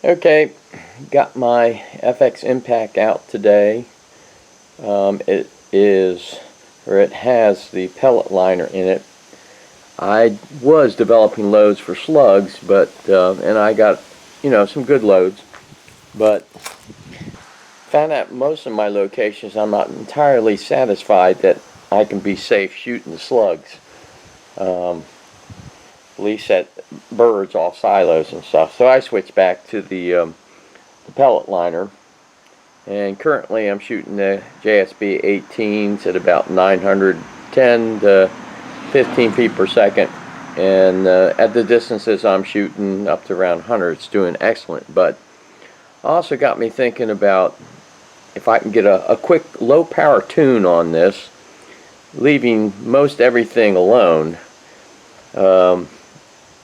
Okay, got my FX Impact out today. It has the pellet liner in it. I was developing loads for slugs, but and I got, some good loads, but found out most of my locations I'm not entirely satisfied that I can be safe shooting the slugs. At least at birds off silos and stuff. So I switched back to the pellet liner, and currently I'm shooting the JSB 18s at about 910 to 15 feet per second, and at the distances I'm shooting up to around 100, it's doing excellent. But also got me thinking about if I can get a quick low power tune on this, leaving most everything alone.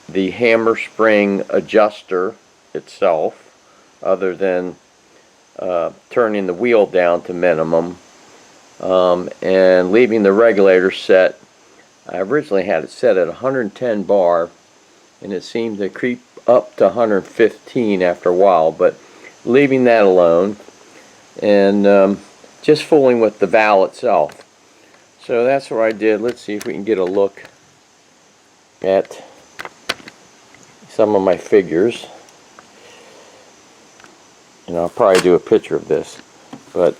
The hammer spring adjuster itself, other than turning the wheel down to minimum, and leaving the regulator set. I originally had it set at 110 bar, and it seemed to creep up to 115 after a while, but leaving that alone, and just fooling with the valve itself. So that's what I did. Let's see if we can get a look at some of my figures, and I'll probably do a picture of this, but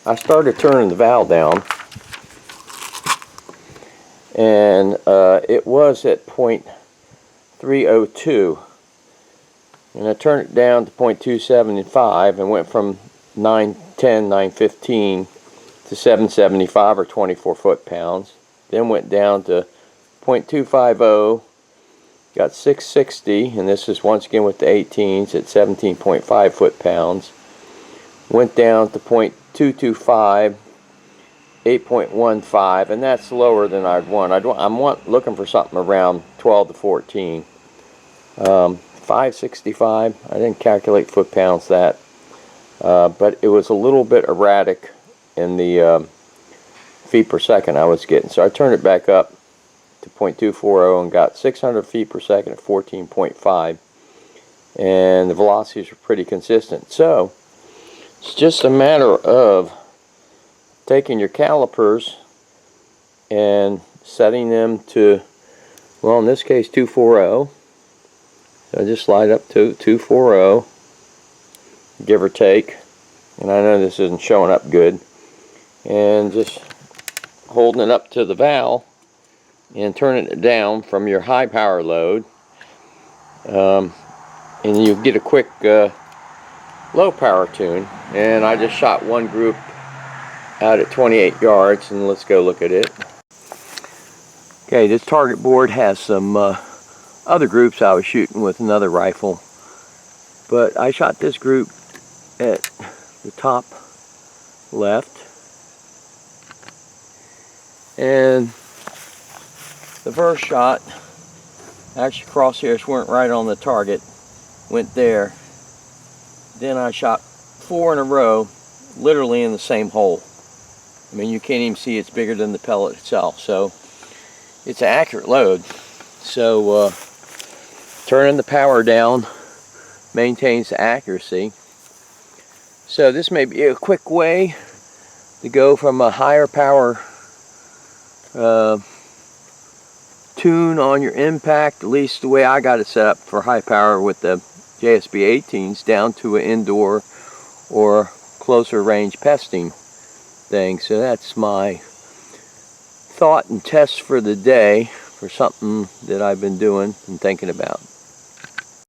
I started turning the valve down, and it was at 0.302, and I turned it down to 0.275 and went from 910, 915 to 775 or 24 foot-pounds, then went down to 0.250, got 660, and this is once again with the 18s at 17.5 foot-pounds. Went down to 0.225, 8.15, and that's lower than I'd want. I'm looking for something around 12 to 14. 565, I didn't calculate foot-pounds that, but it was a little bit erratic in the feet per second I was getting, so I turned it back up to 0.240 and got 600 feet per second at 14.5, and the velocities are pretty consistent. So it's just a matter of taking your calipers and setting them to, well, in this case 240. So I just slide up to 240, give or take, and I know this isn't showing up good, and just holding it up to the valve and turning it down from your high power load, and you get a quick low power tune. And I just shot one group out at 28 yards, and let's go look at it. Okay, this target board has some other groups I was shooting with another rifle, but I shot this group at the top left, and the first shot, actually crosshairs weren't right on the target, went there. Then I shot 4 in a row, literally in the same hole. I mean, you can't even see it's bigger than the pellet itself, so it's an accurate load. So turning the power down maintains the accuracy. So this may be a quick way to go from a higher power tune on your impact, at least the way I got it set up for high power with the JSB 18s, down to an indoor or closer range pesting thing. So that's my thought and test for the day, for something that I've been doing and thinking about.